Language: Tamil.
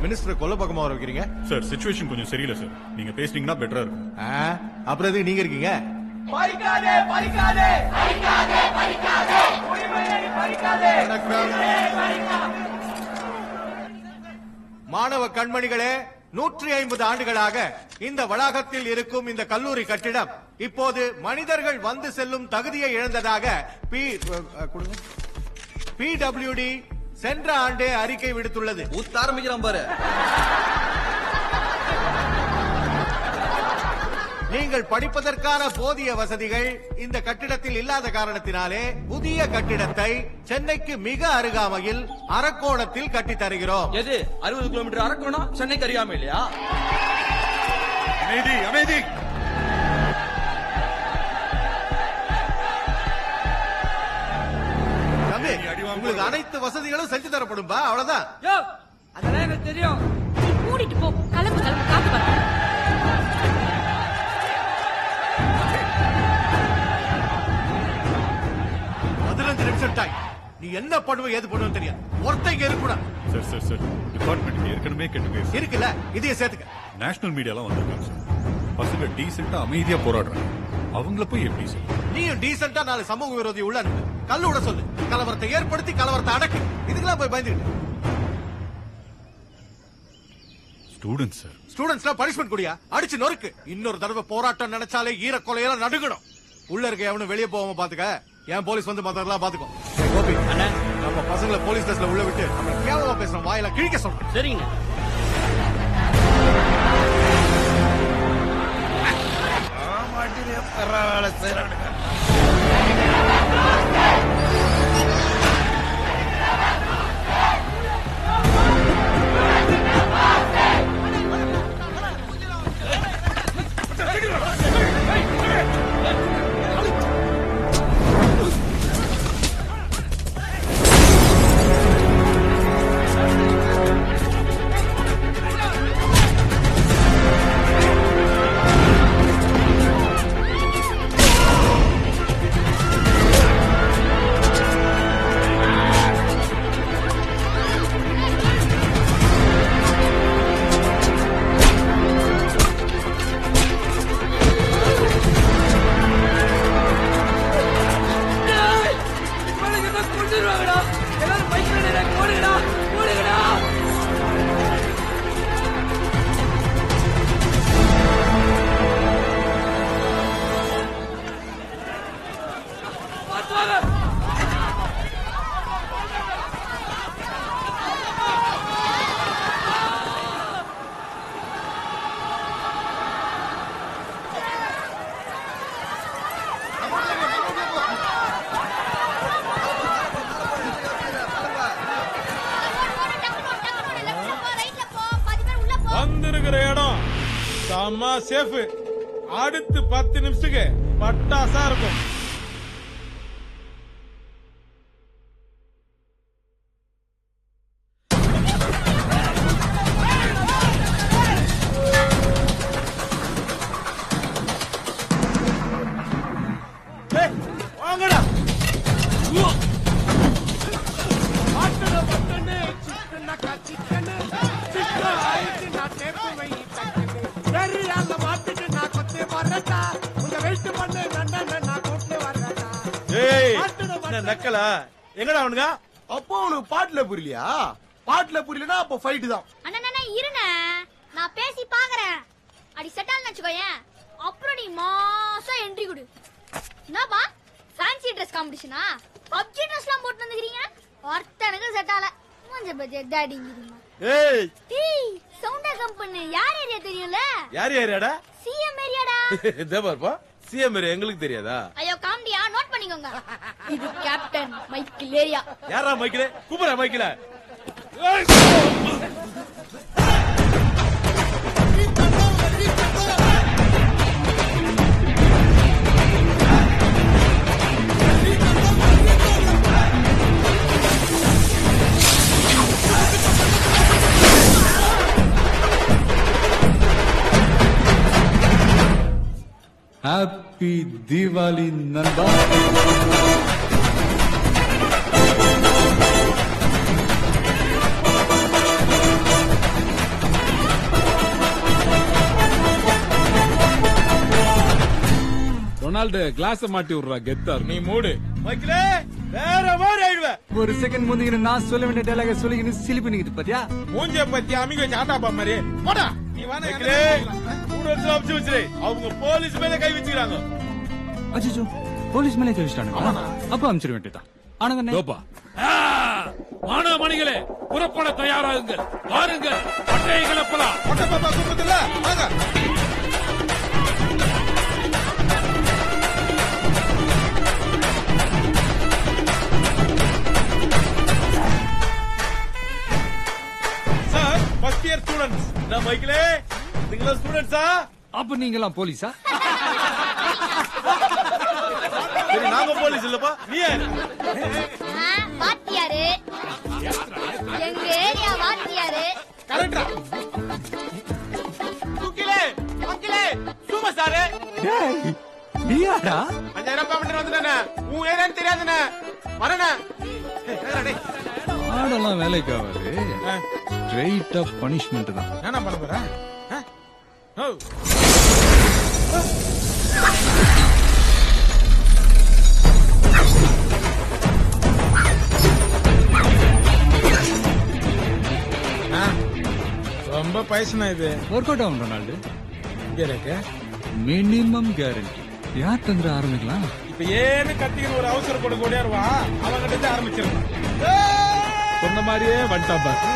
மினிஸ்டர் கொல்ல பக்கமா வர வைக்கிறீங்க? சார் சிச்சுவேஷன் கொஞ்சம் சரியில்லை சார். நீங்க பேசுனீங்கன்னா பெட்டரா இருக்கும். அப்புறம் எதுக்கு நீங்க இருக்கீங்க? பறிக்காதே பறிக்காதே பறிக்காதே பறிக்காதே உரிமையை பறிக்காதே. மாணவ கண்மணிகளே, 150 ஆண்டுகளாக இந்த வளாகத்தில் இருக்கும் இந்த கல்லூரி கட்டிடம் இப்போது மனிதர்கள் வந்து செல்லும் தகுதியை இழந்ததாக PWD சென்ற ஆண்டே அறிக்கை விடுத்துள்ளது. ஆரம்பிக்கிறான் பாரு. நீங்கள் படிப்பதற்கான போதிய வசதிகள் இந்த கட்டிடத்தில் இல்லாத காரணத்தினாலே புதிய கட்டிடத்தை சென்னைக்கு மிக அருகாமையில் அரக்கோணத்தில் கட்டித் தருகிறோம். எது 60 கிலோமீட்டர் அரக்கோணம் சென்னைக்கு அறியாம இல்லையா? அமைதி அமைதி. தம்பி, உங்களுக்கு அனைத்து வசதிகளும் செஞ்சு தரப்படும்பா, அவ்வளவுதான். அதெல்லாம் எனக்கு தெரியும். மூடிட்டு போ. கிளம்பு கிளம்பு. காத்து வர 15 நிமிஷம் டைம். நீ என்ன பண்ணுவ ஏது பண்ணுவ தெரியாது. ஒருத்தைக்கு இருக்கக்கூடாது. சார் சார் சார் டிபார்ட்மெண்ட் ஏற்கனவே கெட்டு பேசு இருக்குல்ல, இதையே சேர்த்துக்க. நேஷனல் மீடியாலாம் வந்திருக்காங்க சார். பசங்க டீசெண்டா அமைதியா போராடுறாங்க. அவங்கள போய் எப்படி சார்? நீயும் டீசெண்டா 4 சமூக விரோதி உள்ள அனுப்பு. கல்லு விட சொல்லு. கலவரத்தை ஏற்படுத்தி கலவரத்தை அடக்கு. இதுக்கெல்லாம் போய் பயந்துட்டு ஸ்டூடெண்ட்ஸ் சார். ஸ்டூடெண்ட்ஸ்லாம் பனிஷ்மெண்ட் குடியா? அடிச்சு நொறுக்கு. இன்னொரு தடவை போராட்டம் நினைச்சாலே ஈரக்கொலையெல்லாம் நடுங்கணும். உள்ள இருக்க எவனும் வெளியே போகாம பாத்துக்க. என் போலீஸ் வந்து மத்ததெல்லாம் பாத்துக்கோ. கோபி, நம்ம பசங்களை போலீஸ் ஸ்டேஷன்ல உள்ள விட்டு நம்ம கேவலமா பேசுற வாயில கிழிக்க சொல்றோம். சரிங்க. வேலை செய்யறானுங்க. சேஃப். அடுத்து 10 நிமிஷத்துக்கு பட்டாசா இருக்கும். வாங்கடா. நக்கலா எங்கடா அவனுங்க? அப்போ உனக்கு பாட்டுல புரியலையா? பாட்டுல புரியலனா அப்போ ஃபைட் தான். அண்ணா இருண்ணே, நான் பேசி பாக்குறேன். அடி செட்டால் நச்சுக்கோயேன். அப்புறம் நீ மாசா என்ட்ரி கொடு. என்னப்பா ஃபேன்சி ட்ரெஸ் காம்படிஷனா? பப்ஜி ட்ரெஸ்லாம் போட்டு வந்துக்கிறீங்க. ஒருத்தனுக்கு செட்டால மூஞ்ச பஜே டாடிங்கிறீங்க. ஏய் சவுண்டா கம்பெனி யார் ஏரியா தெரியும்ல? யார் ஏரியாடா? சிஎம் ஏரியாடா. இதே பாருப்பா, சிஎம் ஏரியா எங்களுக்கு தெரியாதா? ஐயோ காமெடியா, நோட் பண்ணிக்கோங்க. இது கேப்டன் மைக்கேல் ஏரியா. யாரா மைக்கேல்? கூப்பிடுற மைக்கேல. ஹாப்பி தீபாவளி நண்பா. ரொனால்டு கிளாஸ் மாட்டி விடுறா கெத்தா நீ மூடு மைக்கிலே வேற மாதிரி ஆயிடுவ ஒரு செகண்ட் முந்திக்கிட்டு நான் சொல்ல வேண்டிய டைலாக சொல்லிக்கிட்டு சிலி பண்ணிக்கிட்டு பாத்தியா மூஞ்ச பத்தி அமிக வச்சு ஆட்டாப்பா மாதிரி போடா நீ மைக்கிலே ஸ்டூடண்ட்ஸ் அப்சு வச்சிரு அவங்க போலீஸ் மேல கை வச்சுக்கிறாங்க அச்சோ போலீஸ் மேலே தெரிவிச்சிட்டானுங்க அப்ப அனுப்பிச்சிட வேண்டியதான் ஆனங்க மாணவமணிகளே புறப்பட தயாராகுங்கள் வாருங்கள் பட்டையை கிளப்பலாம் மொட்டை பாப்பா கூப்பிடுதுல்ல வாங்க சார் ஃபர்ஸ்ட் இயர் ஸ்டூடண்ட்ஸ் நான் மைக்கிலே நீங்களா ஸ்டூடண்ட்ஸா அப்ப நீங்களாம் போலீஸா சரி நாங்க போலீஸ் இல்லப்பா நீ யாரு வாத்தியாரு எங்க ஏரியா வாத்தியாரு கரெக்டா குக்கிலே குக்கிலே சும்மா சாரே நீயாடா 5000 ரூபாய் பண்ணிட்டு வந்துட்டானே உன் ஏரியான்னு தெரியாதுனே வரனே ஆடெல்லாம் வேலைக்கு ஆகாது ஸ்ட்ரெயிட்டா பனிஷ்மெண்ட் தான் என்ன பண்ண போற ஓ ரொம்ப பைசனா இது ஒர்க் அவுட் ஆகும் ரொனால்டு எனக்கு மினிமம் கேரண்டி யார் தந்துட ஆரம்பிக்கலாம் இப்ப ஏன்னு கத்திக்கிற ஒரு அவசர கொண்டு கொண்டியாருவா அவங்கிட்ட ஆரம்பிச்சிருக்கான் சொன்ன மாதிரியே வந்துட்டா பாரு